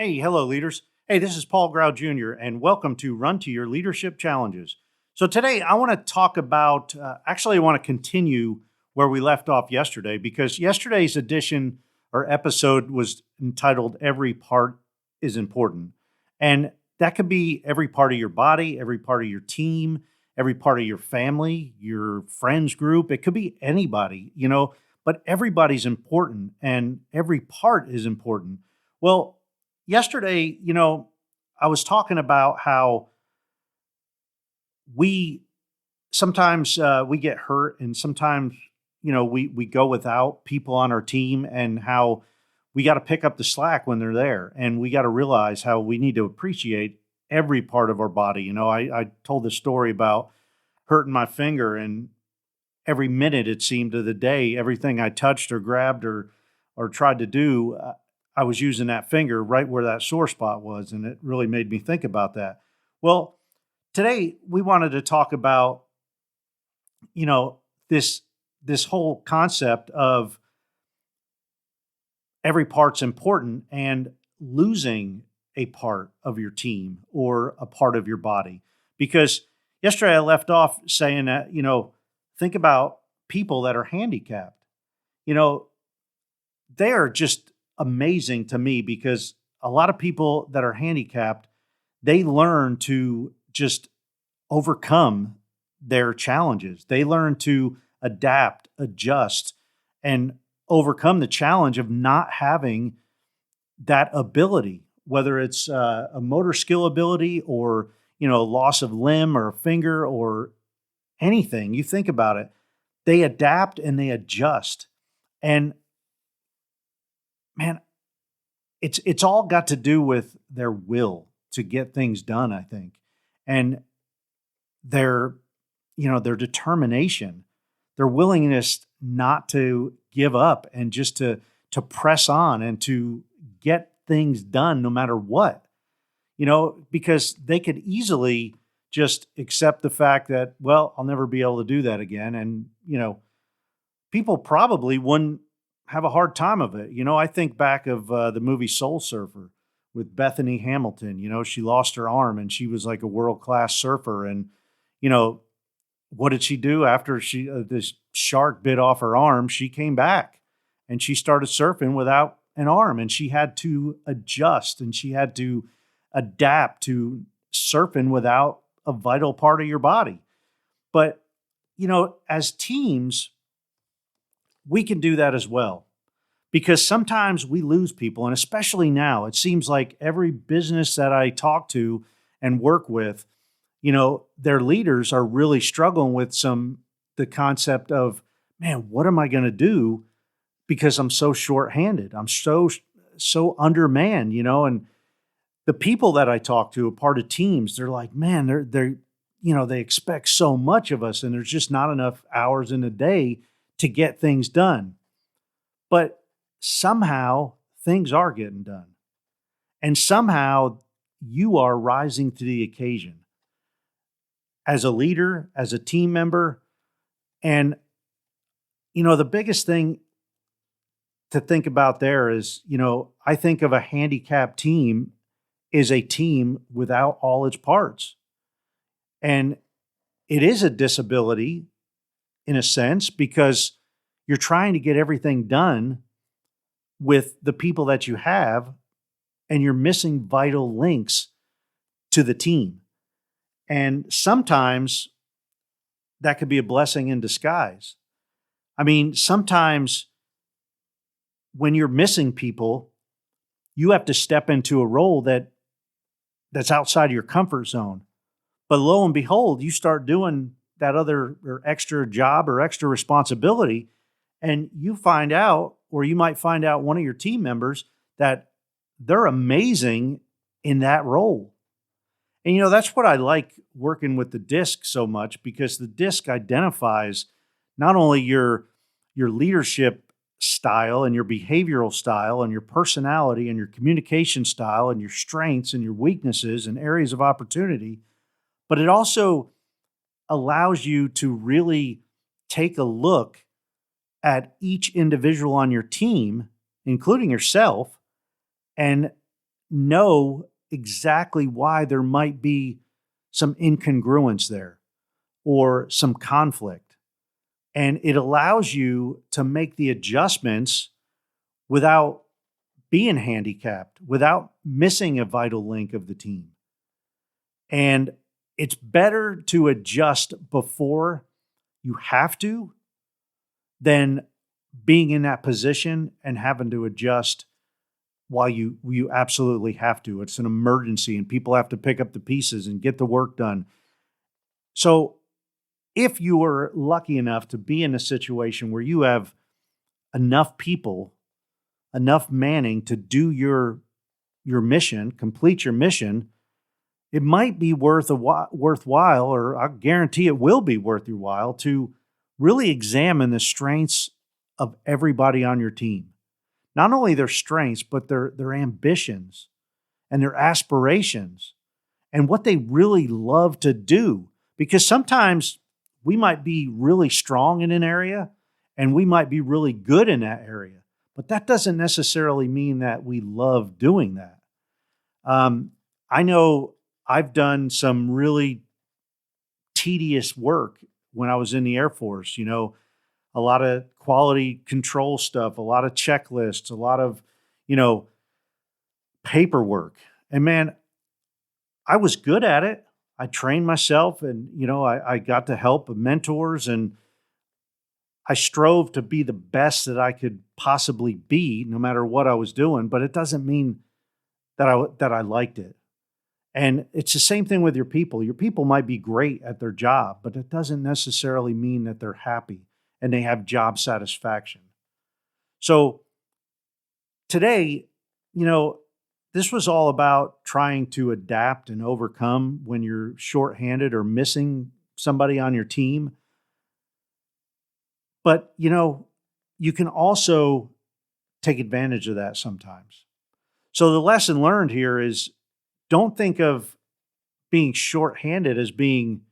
Hey, hello, leaders. Hey, this is Paul Grau Jr., and welcome to Run to Your Leadership Challenges. So, today I want to talk about, I want to continue where we left off yesterday because yesterday's edition or episode was entitled Every Part is Important. And that could be every part of your body, every part of your team, every part of your family, your friends group. It could be anybody, but everybody's important and every part is important. Well, yesterday, I was talking about how we sometimes we get hurt, and sometimes we go without people on our team, and how we got to pick up the slack when they're there, and we got to realize how we need to appreciate every part of our body. I told the story about hurting my finger, and every minute it seemed of the day, everything I touched or grabbed or tried to do, I was using that finger right where that sore spot was, and it really made me think about that. Well, today we wanted to talk about you know this this whole concept of every part's important and losing a part of your team or a part of your body. Because yesterday I left off saying that, think about people that are handicapped. You know, they are just amazing to me because a lot of people that are handicapped, they learn to just overcome their challenges. They learn to adapt, adjust, and overcome the challenge of not having that ability, whether it's a motor skill ability or, loss of limb or a finger or anything. You think about it, they adapt and they adjust. And man, it's all got to do with their will to get things done, I think. And their their determination, their willingness not to give up and just to press on and to get things done no matter what. Because they could easily just accept the fact that, well, I'll never be able to do that again. And people probably wouldn't have a hard time of it. I think back of the movie Soul Surfer with Bethany Hamilton. She lost her arm and she was like a world class surfer. And you know, what did she do after this shark bit off her arm? She came back and she started surfing without an arm, and she had to adjust and she had to adapt to surfing without a vital part of your body. But as teams, we can do that as well, because sometimes we lose people, and especially now, it seems like every business that I talk to and work with, their leaders are really struggling with the concept of, man, what am I going to do because I'm so shorthanded? I'm so undermanned, and the people that I talk to, a part of teams, they're like, man, they expect so much of us, and there's just not enough hours in a day to get things done. But somehow things are getting done, and somehow you are rising to the occasion as a leader, as a team member. And, the biggest thing to think about there is, I think of a handicapped team is a team without all its parts. And it is a disability in a sense because you're trying to get everything done with the people that you have, and you're missing vital links to the team. And sometimes that could be a blessing in disguise. I mean, sometimes when you're missing people, you have to step into a role that's outside of your comfort zone. But lo and behold, you start doing that other or extra job or extra responsibility, and you find out, or you might find out one of your team members that they're amazing in that role. And that's what I like working with the disc so much, because the disc identifies not only your leadership style and your behavioral style and your personality and your communication style and your strengths and your weaknesses and areas of opportunity, but it also allows you to really take a look at each individual on your team, including yourself, and know exactly why there might be some incongruence there or some conflict. And it allows you to make the adjustments without being handicapped, without missing a vital link of the team. And it's better to adjust before you have to than being in that position and having to adjust while you absolutely have to. It's an emergency and people have to pick up the pieces and get the work done. So if you are lucky enough to be in a situation where you have enough people, enough manning to do your mission, complete your mission, it might be worthwhile, or I guarantee it will be worth your while to really examine the strengths of everybody on your team. Not only their strengths, but their ambitions and their aspirations and what they really love to do. Because sometimes we might be really strong in an area and we might be really good in that area, but that doesn't necessarily mean that we love doing that. I know I've done some really tedious work when I was in the Air Force, a lot of quality control stuff, a lot of checklists, a lot of, you know, paperwork. And man, I was good at it. I trained myself and, I got to help mentors and I strove to be the best that I could possibly be no matter what I was doing, but it doesn't mean that I liked it. And it's the same thing with your people. Your people might be great at their job, but it doesn't necessarily mean that they're happy and they have job satisfaction. So today, this was all about trying to adapt and overcome when you're shorthanded or missing somebody on your team. But, you can also take advantage of that sometimes. So the lesson learned here is don't think of being shorthanded as being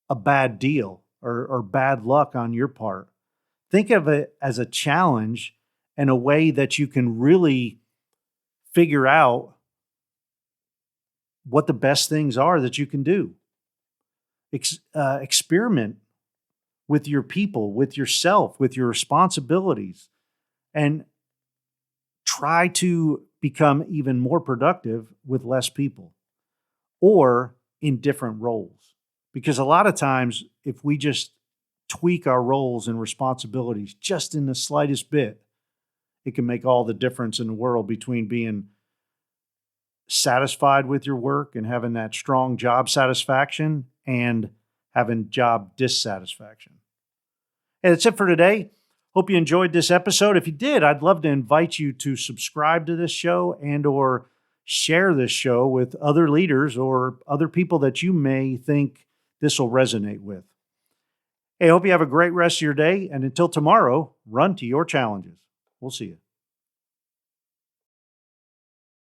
a bad deal or bad luck on your part. Think of it as a challenge and a way that you can really figure out what the best things are that you can do. Experiment with your people, with yourself, with your responsibilities, and try to become even more productive with less people or in different roles. Because a lot of times, if we just tweak our roles and responsibilities just in the slightest bit, it can make all the difference in the world between being satisfied with your work and having that strong job satisfaction and having job dissatisfaction. And that's it for today. Hope you enjoyed this episode. If you did, I'd love to invite you to subscribe to this show and or share this show with other leaders or other people that you may think this will resonate with. Hey, I hope you have a great rest of your day. And until tomorrow, run to your challenges. We'll see you.